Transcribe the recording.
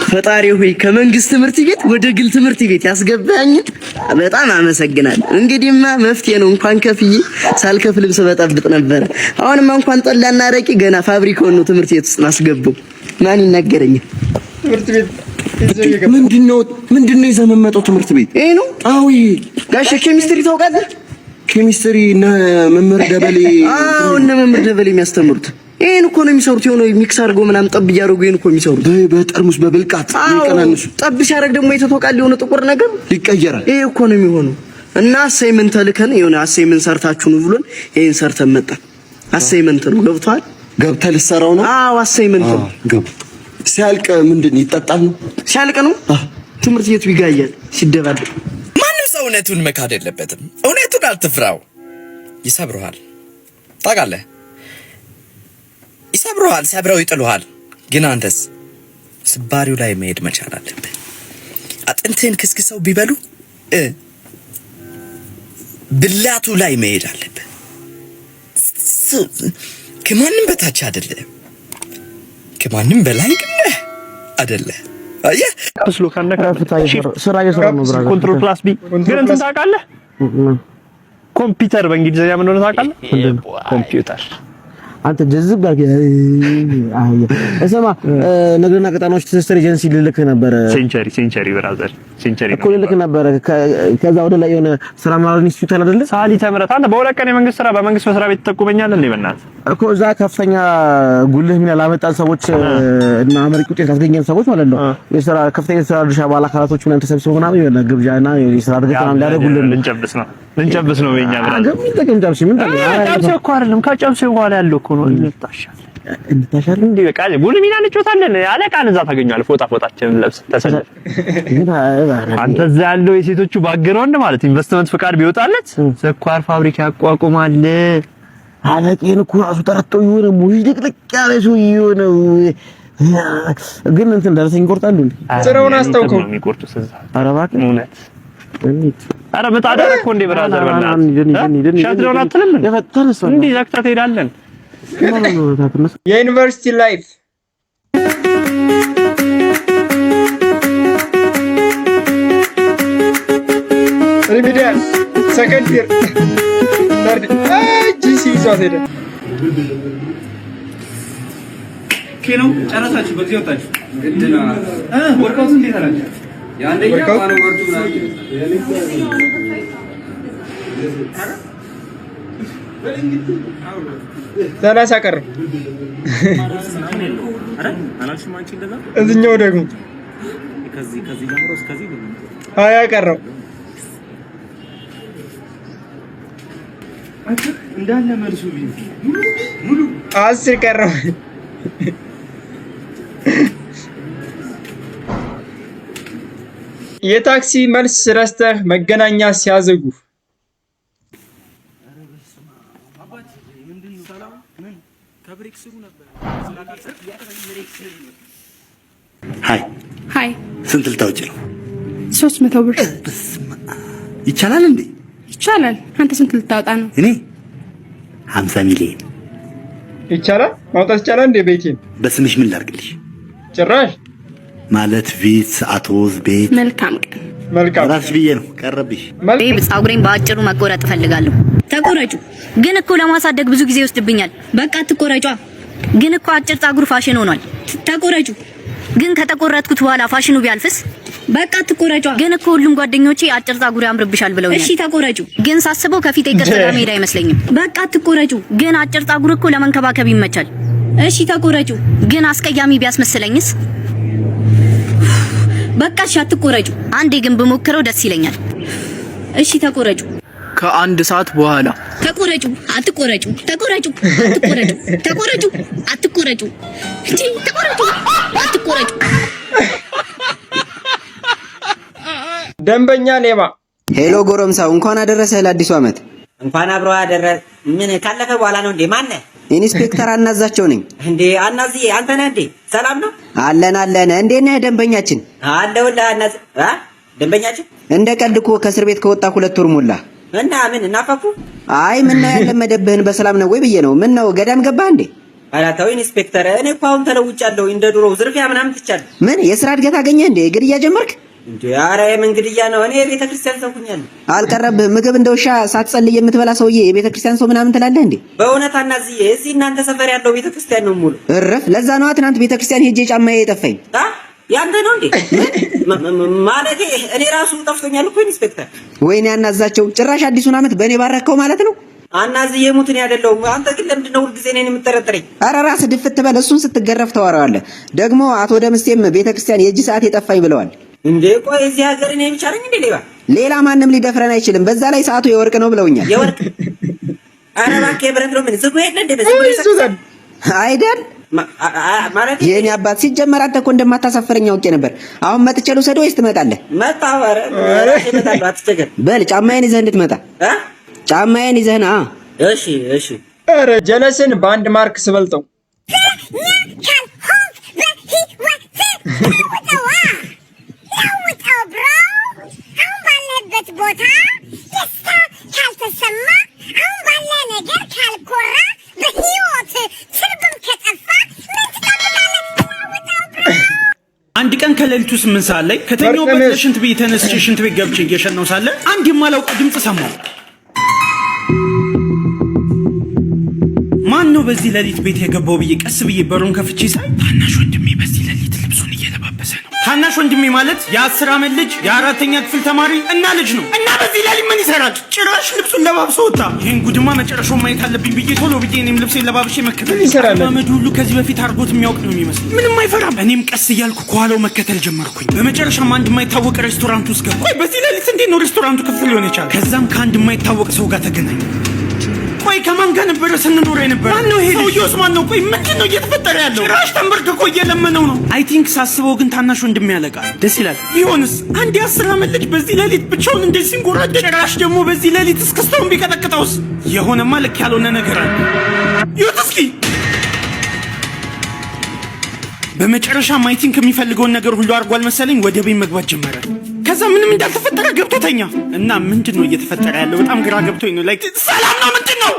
ፈጣሪ ሆይ ከመንግስት ትምህርት ቤት ወደ ግል ትምህርት ቤት ያስገባኝ በጣም አመሰግናለሁ። እንግዲህማ መፍትሄ ነው። እንኳን ከፍዬ ሳልከፍል ልብስ በጠብጥ ነበር። አሁንማ እንኳን ጠላና አረቂ ገና ፋብሪካውን ነው ትምህርት ቤት ውስጥ ማስገባው። ማን ይናገረኛል? ትምህርት ቤት ምንድነው ይዘህ የምትመጣው ትምህርት ቤት? ይሄ ነው። አዎ ጋሽ ኬሚስትሪ ታውቃለህ? ኬሚስትሪ እና መምህር ደበሌ። አዎ እነ መምህር ደበሌ የሚያስተምሩት ይሄን እኮ ነው የሚሰሩት። የሆነ ሚክስ አድርገው ምናምን ጠብ እያደረጉ ይሄን እኮ የሚሰሩት በጠርሙስ በብልቃት ይቀናንሱ። ጠብ ሲያደርግ ደግሞ የተተወቃል የሆነ ጥቁር ነገር ይቀየራል። ይሄ እኮ ነው የሚሆነው። እና አሳይመንት ተልከን የሆነ አሳይመንት ሰርታችሁ ነው ብሎን ይሄን ሰርተን መጣን። አሳይመንት ነው ገብቷል። ገብተህ ልትሰራው ነው? አዎ አሳይመንት ነው። ሲያልቅ ምንድን ይጠጣል ነው? ሲያልቅ ነው ትምህርት ቤቱ ይጋያል ሲደባደብ። ማንም ሰው እውነቱን መካድ የለበትም። እውነቱን አትፍራው። ይሰብሩሃል፣ ታውቃለህ? ይሰብሩሃል፣ ሰብረው ይጥሉሃል። ግን አንተስ ስባሪው ላይ መሄድ መቻል አለብህ። አጥንትህን ክስክሰው ቢበሉ ብላቱ ላይ መሄድ አለብህ። ከማንም በታች አይደለም፣ ከማንም በላይ ግን አይደለም። አየህ አስሎ ካነካፍታ ስራ እየሰራ ነው። ብራዘር ኮንትሮል ፕላስ ቢ ግን እንትን ታውቃለህ? ኮምፒውተር በእንግሊዝኛ ምን እንደሆነ ታውቃለህ? ኮምፒውተር አንተ ጀዝብ ጋር እስማ ነገርና ቀጣናዎች ትስስር ኤጀንሲ ልልክ ነበር። ሴንቸሪ ብራዘር ሴንቸሪ እኮ ልልክ ነበር። ከዛ ወደ ላይ የሆነ ስራ ማራን ኢንስቲትዩት አለ አይደለ? ሳሊ ተመረታ አንተ በሁለት ቀን የመንግስት ስራ በመንግስት መስሪያ ቤት ተጠቁመኛለህ እንዴ? በእናትህ እኮ እዛ ከፍተኛ ጉልህ ሚና ላመጣን ሰዎች እና አመርቂ ውጤት ያስገኘን ሰዎች ማለት ነው። የስራ ከፍተኛ ስራ ድርሻ ባለአካላቶች ምናምን ተሰብስበው ምናምን የሆነ ግብዣና የስራ ድርጅት ምናምን ሊያደርጉልን ልንጨብስ ነው የኛ ብራዘር። አገም ይጠቀም ጨብሽ ምን ታዲያ? ጨብሽ እኮ አይደለም ከጨብሽ በኋላ ያለው እኮ ነው። እንታሻል እንዴ? በቃ ቡል ሚና እንጫወታለን። አለቃን እዛ ታገኛለህ። ፎጣችንን ለብስ ተሰለፍ። አንተ እዛ ያለው የሴቶቹ ባክግራውንድ ማለት ኢንቨስትመንት ፍቃድ ቢወጣለት ስኳር ፋብሪካ ያቋቁማል። አለቄን እኮ ራሱ ጠረጠው የሆነ ሙይ ልቅልቅ ያለ ሰው የሆነው ግን እንትን ደረሰኝ ይቆርጣሉ እንዴ? ስራውን አስተውከው የሚቆርጡት እዛ። ኧረ እባክህ እውነት አረ መጣደር እኮ እንዴ ብራዘር በእናትህ ሻትዶን አትልም እንዴ? ዘግተህ ትሄዳለን። የዩኒቨርሲቲ ላይፍ ሪሚዲያል ሰከንድ ይር ጂሲ ይዟት ሄደ። ኬኖ ጨረሳችሁ? በዚህ ወጣችሁ ግድና ወርካውስ እንዴት አላችሁ? ያንደኛ ማኑ ወርቱ ሰላሳ ቀረ። እዚህኛው ደግሞ ከዚህ ጀምሮ እስከዚህ 20 ቀረው። እንዳለ መልሱ ሙሉ 10 ቀረው። የታክሲ መልስ ረስተህ መገናኛ ሲያዘጉ ሃይ ስንት ልታውጪ ነው? 300 ብር ይቻላል እንዴ? ይቻላል። አንተ ስንት ልታወጣ ነው? እኔ 50 ሚሊዮን ይቻላል። ማውጣት ይቻላል እንዴ? ቤቴን በስምሽ ምን ላድርግልሽ? ጭራሽ ማለት ቪት አቶዝ ቤት። መልካም ቀን። መልካም ራስሽ ብዬ ነው ቀረብሽ። ፀጉሬን በአጭሩ መቆረጥ እፈልጋለሁ። ተቆረጩ። ግን እኮ ለማሳደግ ብዙ ጊዜ ይወስድብኛል። በቃ ትቆረጯ። ግን እኮ አጭር ፀጉር ፋሽን ሆኗል። ተቆረጩ። ግን ከተቆረጥኩት በኋላ ፋሽኑ ቢያልፍስ? በቃ ትቆረጯ። ግን እኮ ሁሉም ጓደኞቼ አጭር ፀጉር ያምርብሻል ብለውኛል። እሺ ተቆረጩ። ግን ሳስበው ከፊቴ ቅርጽ ጋር መሄድ አይመስለኝም። በቃ ትቆረጩ። ግን አጭር ፀጉር እኮ ለመንከባከብ ይመቻል። እሺ ተቆረጩ። ግን አስቀያሚ ቢያስመስለኝስ? በቃ እሺ አትቆረጩ። አንዴ ግን ብሞክረው ደስ ይለኛል። እሺ ተቆረጩ። ከአንድ ሰዓት በኋላ ተቆረጩ። አትቆረጩ። ተቆረጩ። አትቆረጩ። ተቆረጩ። አትቆረጩ። እቺ ተቆረጩ። አትቆረጩ። ደንበኛ ሌባ። ሄሎ ጎረምሳው፣ እንኳን አደረሰህ ለአዲሱ ዓመት። እንኳን አብሮ አደረሰ። ምን ካለፈ በኋላ ነው እንዴ? ማን ነህ? ኢንስፔክተር አናዛቸው ነኝ። እንዴ አናዝዬ፣ አንተ ነህ እንዴ? ሰላም ነው? አለን። እንዴት ነህ ደንበኛችን? አለሁልህ አናዝ። ደንበኛችን እንደ ቀልድ እኮ ከእስር ቤት ከወጣ 2 ወር ሞላ። እና ምን እናፈኩ? አይ ምን ነው ያለመደብህን በሰላም ነው ወይ ብዬ ነው። ምን ነው ገዳም ገባህ እንዴ? አላታው ኢንስፔክተር እኔ እኮ አሁን ተለውጫለሁ። እንደ ድሮው ዝርፊያ ምናምን ትቻለሁ። ምን የሥራ እድገት አገኘ እንዴ? ግድያ ጀመርክ እንዴ? ኧረ የምን ግድያ ነው? እኔ ቤተክርስቲያን ሰው ሁኛለሁ። አልቀረብህም። ምግብ እንደ ውሻ ሳትጸልይ የምትበላ ሰውዬ የቤተክርስቲያን ሰው ምናምን ትላለህ እንዴ? በእውነት አናዝዬ እዚህ እናንተ ሰፈር ያለው ቤተክርስቲያን ነው ሙሉ። እረፍ። ለዛ ነው ትናንት ቤተክርስቲያን ሄጄ ጫማዬ የጠፋኝ። ያንተ ነው እንዴ? ማለቴ እኔ ራሱ ጠፍቶኛል እኮ ኢንስፔክተር። ወይኔ አናዛቸው፣ ጭራሽ አዲሱን ዓመት በእኔ ባረከው ማለት ነው። አናዝዬ ሙትን ያደለው አንተ ግን ለምንድን ነው ሁልጊዜ እኔን የምትጠረጥረኝ? ኧረ ራስህ ድፍት በል። እሱን ስትገረፍ ተዋረዋለህ። ደግሞ አቶ ደምስቴም ቤተክርስቲያን የእጅ ሰዓት የጠፋኝ ብለዋል። እንዴ ቆይ እዚህ ሀገር እኔ ብቻ ነኝ እንዴ ሌባ? ሌላ ማንም ሊደፍረን አይችልም። በዛ ላይ ሰዓቱ የወርቅ ነው ብለውኛል። የወርቅ? ኧረ እባክህ የብረት ነው። ምን ዝጉ የለ እንዴ? በዚህ አይደል ማለት የኔ አባት ሲጀመር አንተ እኮ እንደማታሳፈረኝ አውቄ ነበር። አሁን መጥቼ ልውሰድ ወይስ ትመጣለህ? መጣሁ። ኧረ እመጣለሁ፣ አትቸገር። በል ጫማዬን ይዘህ እንድትመጣ። ጫማዬን ይዘህ ና። እሺ እሺ። ኧረ ጀለስን በአንድ ማርክ ስበልጠው ቦታ ደስታ ካልተሰማ አሁን ባለ ነገር ካልኮራ በህይወት ትርጉም ከጠፋ ምን ትጠብቃለህ? አንድ ቀን ከሌሊቱ 8 ሰዓት ላይ ከተኛሁበት ለሽንት ቤት ተነስቼ ሽንት ቤት ገብቼ እየሸናሁ ሳለ አንድ የማላውቀው ድምፅ ሰማሁ። ማን ነው በዚህ ሌሊት ቤት የገባው ብዬ ቀስ ብዬ በሩን ከፍቼ ሳይ ታናሽ ወንድሜ በዚህ ሌሊት ልብሱን እየለባበሰ ነው። ታናሽ ወንድሜ ማለት የ10 ዓመት ልጅ የ4ኛ ክፍል ተማሪ እና ልጅ ነው። እና በዚህ ሌሊት ምን ይሰራል? ጭራሽ ልብሱን ለባብሶ ወጣ። ይሄን ጉድማ መጨረሻውን ማየት አለብኝ ብዬ ቶሎ ብዬ እኔም ልብሴን ለባብሼ መከተል ይሰራል። ማመድ ሁሉ ከዚህ በፊት አድርጎት የሚያውቅ ነው የሚመስል። ምንም አይፈራም። እኔም ቀስ እያልኩ ከኋላው መከተል ጀመርኩኝ። በመጨረሻም አንድ የማይታወቅ ሬስቶራንት ውስጥ ገባ። ቆይ በዚህ ሌሊት እንዴት ነው ሬስቶራንቱ ክፍል ሊሆን የቻለው? ከዛም ከአንድ የማይታወቅ ሰው ጋር ተገናኘ። ቆይ ከማን ጋር ነበረ ስንኖር የነበረ? ማን ነው ይሄ? ሰውዬውስ ማን ነው? ቆይ ምንድን ነው እየተፈጠረ ያለው? ጭራሽ ተንበርክኮ እየለመነው ነው። አይ ቲንክ ሳስበው ግን ታናሽ ወንድሜ ያለቃል። ደስ ይላል። ቢሆንስ አንድ የ10 ዓመት ልጅ በዚህ ሌሊት ብቻውን እንደዚህ ሲንጎራደድ፣ ጭራሽ ደግሞ በዚህ ሌሊት እስክስታውን ቢቀጠቅጠውስ? የሆነማ ልክ ያልሆነ ነገር አለ። ይሁት እስኪ በመጨረሻ አይ ቲንክ የሚፈልገውን ነገር ሁሉ አድርጓል መሰለኝ። ወደ ቤት መግባት ጀመረ። ከዛ ምንም እንዳልተፈጠረ ገብቶ ተኛ እና ምንድን ነው እየተፈጠረ ያለው? በጣም ግራ ገብቶኝ ነው። ላይክ ሰላም ነው ምንድን ነው?